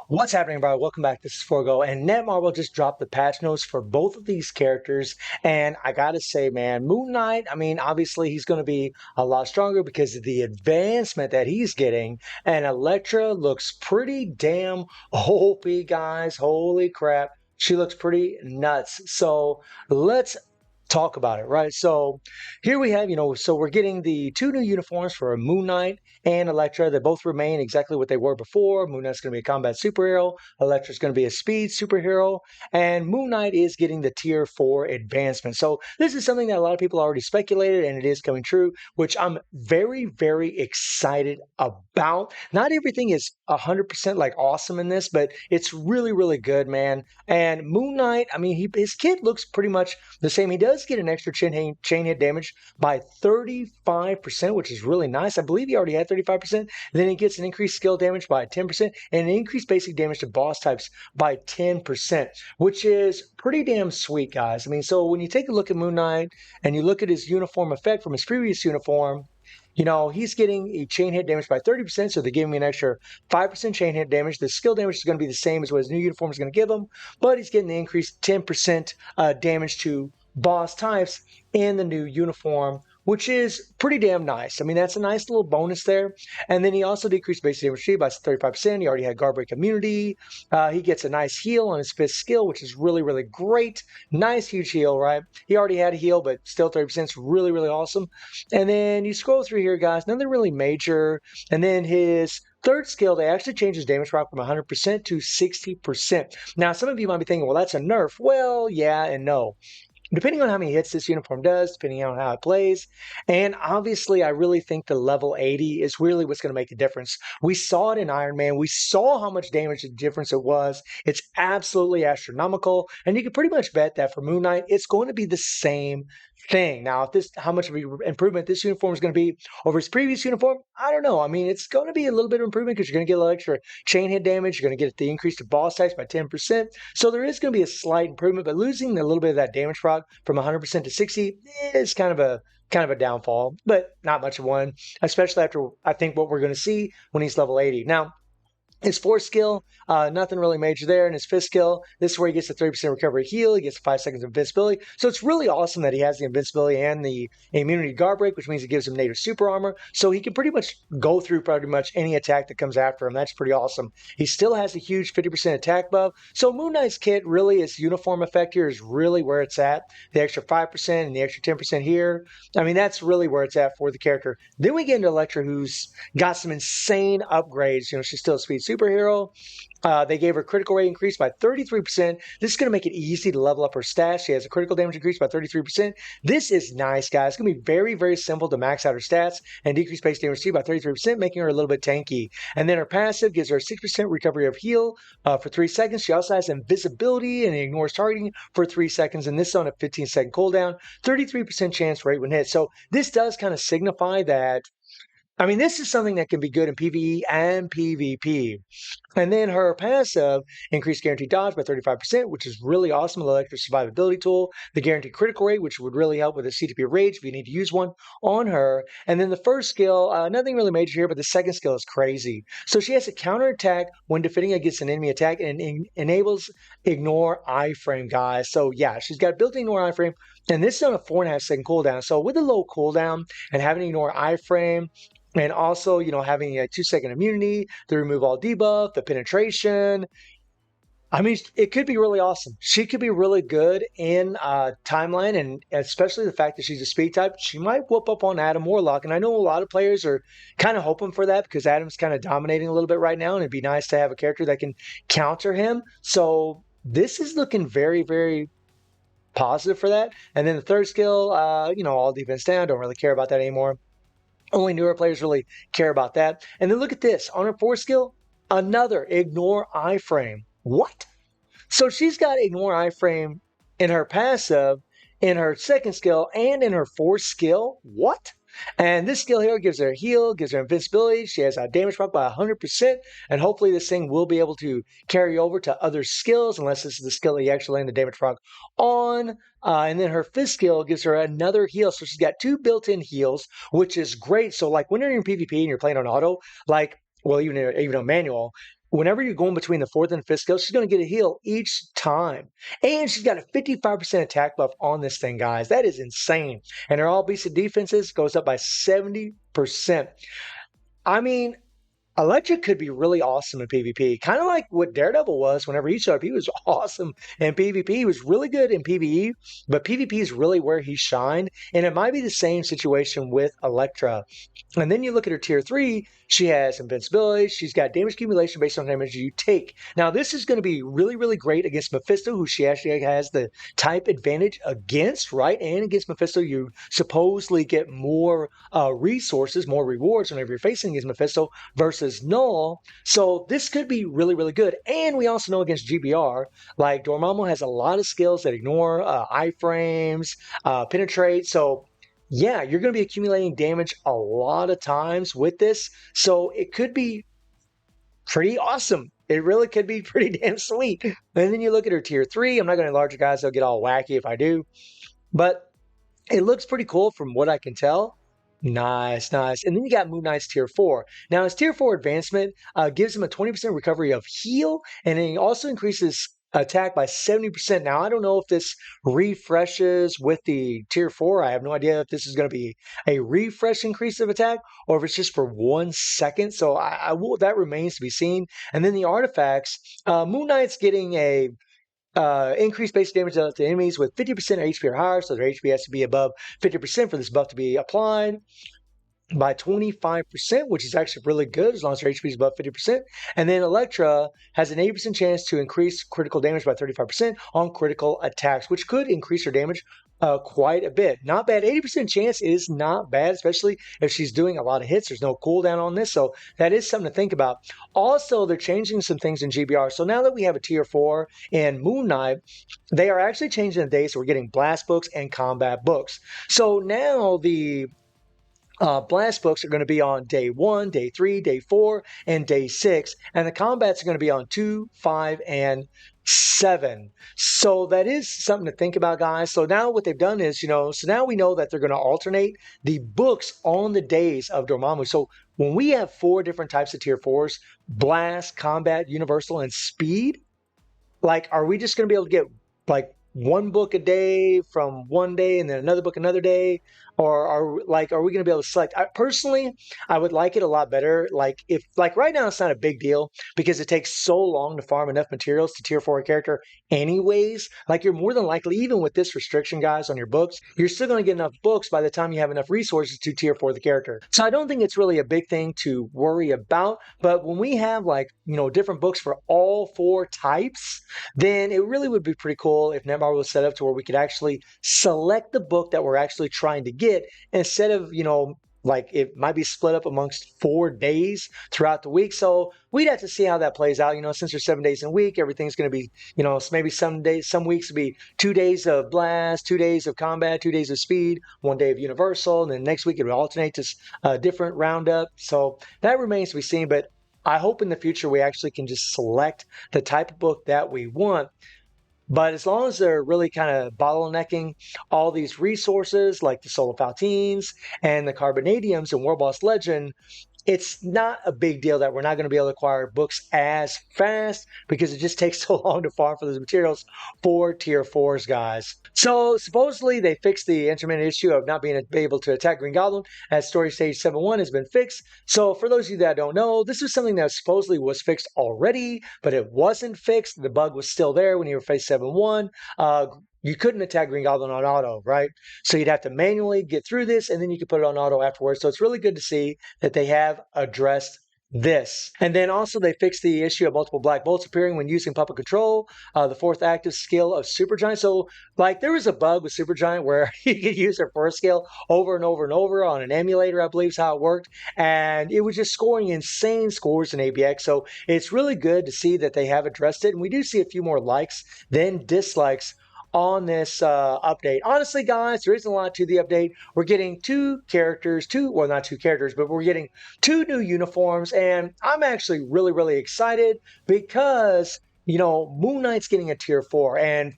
What's happening, everybody? Welcome back. This is Forgo, and Netmarble just dropped the patch notes for both of these characters. And I gotta say, man, Moon Knight, I mean, obviously he's going to be a lot stronger because of the advancement that he's getting. And Elektra looks pretty damn OP, guys. Holy crap. She looks pretty nuts. So let's talk about it, right? So here we have, so we're getting the two new uniforms for Moon Knight and Elektra. They both remain exactly what they were before. Moon Knight's going to be a combat superhero. Elektra's going to be a speed superhero. And Moon Knight is getting the tier 4 advancement. So this is something that a lot of people already speculated, and it is coming true, which I'm very, very excited about. Not everything is 100% like awesome in this, but it's really, really good, man. And Moon Knight, I mean, his kit looks pretty much the same. He does get an extra chain hit damage by 35%, which is really nice. I believe he already had 35%. Then he gets an increased skill damage by 10% and an increased basic damage to boss types by 10%, which is pretty damn sweet, guys. I mean, so when you take a look at Moon Knight and you look at his uniform effect from his previous uniform, he's getting a chain hit damage by 30%, so they're giving me an extra 5% chain hit damage. The skill damage is going to be the same as what his new uniform is going to give him, but he's getting the increased 10% damage to boss types in the new uniform, which is pretty damn nice. I mean, that's a nice little bonus there. And then he also decreased basic damage by 35%. He already had guard break immunity. He gets a nice heal on his fifth skill, which is really, really great. Nice, huge heal, right? He already had a heal, but still 30% is really, really awesome. And then you scroll through here, guys, nothing really major. And then his third skill, they actually changed his damage rock from 100% to 60%. Now, some of you might be thinking, well, that's a nerf. Well, yeah and no, depending on how many hits this uniform does, depending on how it plays. And obviously, I really think the level 80 is really what's going to make the difference. We saw it in Iron Man. We saw how much damage the difference it was. It's absolutely astronomical. And you can pretty much bet that for Moon Knight, it's going to be the same thing. Now, how much of an improvement this uniform is going to be over his previous uniform, I don't know. I mean, it's going to be a little bit of improvement because you're going to get a little extra chain hit damage. You're going to get the increase to boss types by 10%. So there is going to be a slight improvement, but losing a little bit of that damage proc from 100% to 60 is kind of a downfall, but not much of one, especially after I think what we're going to see when he's level 80. Now, his fourth skill, nothing really major there. And his fifth skill, this is where he gets the 30% recovery heal. He gets 5 seconds of invincibility. So it's really awesome that he has the invincibility and the immunity guard break, which means it gives him native super armor. So he can pretty much go through pretty much any attack that comes after him. That's pretty awesome. He still has a huge 50% attack buff. So Moon Knight's kit, really, its uniform effect here is really where it's at. The extra 5% and the extra 10% here. I mean, that's really where it's at for the character. Then we get into Elektra, who's got some insane upgrades. She's still a speed superhero. They gave her critical rate increase by 33%. This is going to make it easy to level up her stats. She has a critical damage increase by 33%. This is nice, guys. It's going to be very, very simple to max out her stats and decrease base damage too by 33%, making her a little bit tanky. And then her passive gives her a 6% recovery of heal for 3 seconds. She also has invisibility and ignores targeting for 3 seconds. And this is on a 15-second cooldown, 33% chance rate when hit. So this does kind of signify that, I mean, this is something that can be good in PvE and PvP. And then her passive increased guaranteed dodge by 35%, which is really awesome. The Elektra survivability tool, the guaranteed critical rate, which would really help with a CTP rage if you need to use one on her. And then the first skill, nothing really major here, but the second skill is crazy. So she has a counterattack when defending against an enemy attack and enables ignore iframe, guys. So yeah, she's got built-in ignore iframe, and this is on a 4.5-second cooldown. So with a low cooldown and having ignore iframe, and also, having a 2-second immunity, the remove all debuff, the penetration. I mean, it could be really awesome. She could be really good in timeline, and especially the fact that she's a speed type. She might whoop up on Adam Warlock, and I know a lot of players are kind of hoping for that because Adam's kind of dominating a little bit right now, and it'd be nice to have a character that can counter him. So this is looking very, very positive for that. And then the third skill, all defense down. Don't really care about that anymore. Only newer players really care about that. And then look at this. On her fourth skill, another ignore iframe. What? So she's got ignore iframe in her passive, in her second skill, and in her fourth skill. What? And this skill here gives her a heal, gives her invincibility. She has a damage buff by 100%. And hopefully this thing will be able to carry over to other skills, unless this is the skill that you actually land the damage proc on. And then her fifth skill gives her another heal. So she's got 2 built-in heals, which is great. So like when you're in PvP and you're playing on auto, like, well, even on manual, whenever you're going between the fourth and fifth skill, she's going to get a heal each time. And she's got a 55% attack buff on this thing, guys. That is insane. And her all beasted defenses goes up by 70%. I mean, Elektra could be really awesome in PvP, kind of like what Daredevil was whenever he showed up. He was awesome in PvP. He was really good in PvE, but PvP is really where he shined. And it might be the same situation with Elektra. And then you look at her tier 3, she has invincibility, she's got damage accumulation based on damage you take. Now, this is going to be really, really great against Mephisto, who she actually has the type advantage against, right? And against Mephisto, you supposedly get more resources, more rewards whenever you're facing against Mephisto versus Null. So this could be really, really good. And we also know against GBR, like Dormammu has a lot of skills that ignore iframes, penetrate. So yeah, you're going to be accumulating damage a lot of times with this. So it could be pretty awesome. It really could be pretty damn sweet. And then you look at her tier 3. I'm not going to enlarge you guys. They'll get all wacky if I do. But it looks pretty cool from what I can tell. Nice, nice. And then you got Moon Knight's tier 4. Now, his tier 4 advancement gives him a 20% recovery of heal, and then he also increases attack by 70%. Now, I don't know if this refreshes with the tier 4. I have no idea if this is going to be a refresh increase of attack or if it's just for 1 second. So I will, that remains to be seen. And then the artifacts, Moon Knight's getting a increased base damage to enemies with 50% HP or higher, so their HP has to be above 50% for this buff to be applied by 25%, which is actually really good as long as their HP is above 50%. And then Elektra has an 80% chance to increase critical damage by 35% on critical attacks, which could increase her damage quite a bit. Not bad. 80% chance is not bad, especially if she's doing a lot of hits. There's no cooldown on this, so that is something to think about. Also, they're changing some things in GBR. So now that we have a tier 4 in Moon Knight, they are actually changing the days. So we're getting blast books and combat books. So now the blast books are going to be on day 1, day 3, day 4, and day 6. And the combats are going to be on 2, 5, and 7. So that is something to think about, guys. So now what they've done is, so now we know that they're going to alternate the books on the days of Dormammu. So when we have 4 different types of tier 4s, blast, combat, universal, and speed, like, are we just going to be able to get like one book a day from one day and then another book another day? Or are we going to be able to select? Personally, I would like it a lot better. Like if right now it's not a big deal because it takes so long to farm enough materials to tier 4 a character anyways. Like you're more than likely, even with this restriction, guys, on your books, you're still going to get enough books by the time you have enough resources to tier 4 the character. So I don't think it's really a big thing to worry about. But when we have different books for all 4 types, then it really would be pretty cool if Netbar was set up to where we could actually select the book that we're actually trying to get instead of, it might be split up amongst 4 days throughout the week. So we'd have to see how that plays out. Since there's 7 days in a week, everything's going to be, maybe some weeks will be 2 days of blast, 2 days of combat, 2 days of speed, 1 day of universal, and then next week it will alternate to a different roundup. So that remains to be seen. But I hope in the future we actually can just select the type of book that we want. But as long as they're really kind of bottlenecking all these resources like the Solar Faltines and the Carbonadiums and War Boss Legend, it's not a big deal that we're not going to be able to acquire books as fast because it just takes so long to farm for those materials for tier 4s, guys. So supposedly they fixed the intermittent issue of not being able to attack Green Goblin as story stage 7.1 has been fixed. So for those of you that don't know, this is something that supposedly was fixed already, but it wasn't fixed. The bug was still there when you were faced 7.1. You couldn't attack Green Goblin on auto, right? So you'd have to manually get through this, and then you could put it on auto afterwards. So it's really good to see that they have addressed this. And then also they fixed the issue of multiple black bolts appearing when using puppet control, the 4th active skill of Supergiant. So there was a bug with Supergiant where you could use her 4th skill over and over and over on an emulator, I believe is how it worked. And it was just scoring insane scores in ABX. So it's really good to see that they have addressed it. And we do see a few more likes than dislikes on this update. Honestly, guys, there isn't a lot to the update. We're getting 2 characters, not 2 characters, but we're getting 2 new uniforms, and I'm actually really, really excited because, Moon Knight's getting a tier 4, and,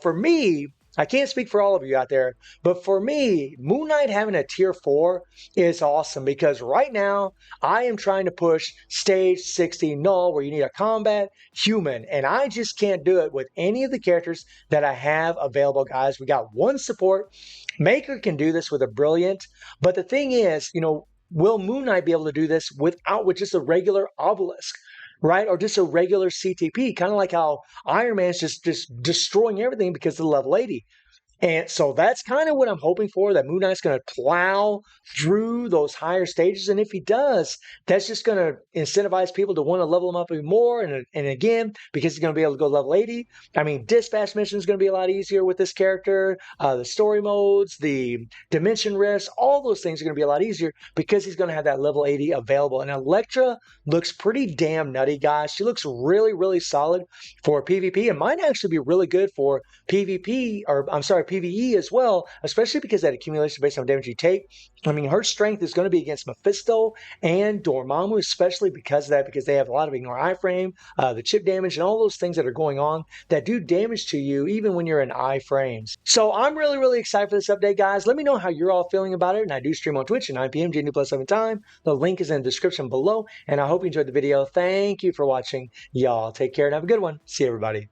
for me, I can't speak for all of you out there, but for me, Moon Knight having a tier 4 is awesome because right now I am trying to push stage 60 null where you need a combat human, and I just can't do it with any of the characters that I have available, guys. We got one support. Maker can do this with a brilliant, but the thing is, will Moon Knight be able to do this with just a regular obelisk? Right, or just a regular CTP, kind of like how Iron Man's just destroying everything because of the level 80. And so that's kind of what I'm hoping for, that Moon Knight's going to plow through those higher stages. And if he does, that's just going to incentivize people to want to level him up even more. And again, because he's going to be able to go level 80, I mean, dispatch mission is going to be a lot easier with this character. The story modes, the dimension rifts, all those things are going to be a lot easier because he's going to have that level 80 available. And Elektra looks pretty damn nutty, guys. She looks really, really solid for PvP and might actually be really good for PvP, or I'm sorry, PvE as well, especially because that accumulation based on damage you take. I mean, her strength is going to be against Mephisto and Dormammu, especially because of that, because they have a lot of ignore iframe, the chip damage, and all those things that are going on that do damage to you even when you're in iframes. So I'm really, really excited for this update, guys. Let me know how you're all feeling about it. And I do stream on Twitch at 9 p.m. JNU+7 time. The link is in the description below. And I hope you enjoyed the video. Thank you for watching. Y'all take care and have a good one. See you, everybody.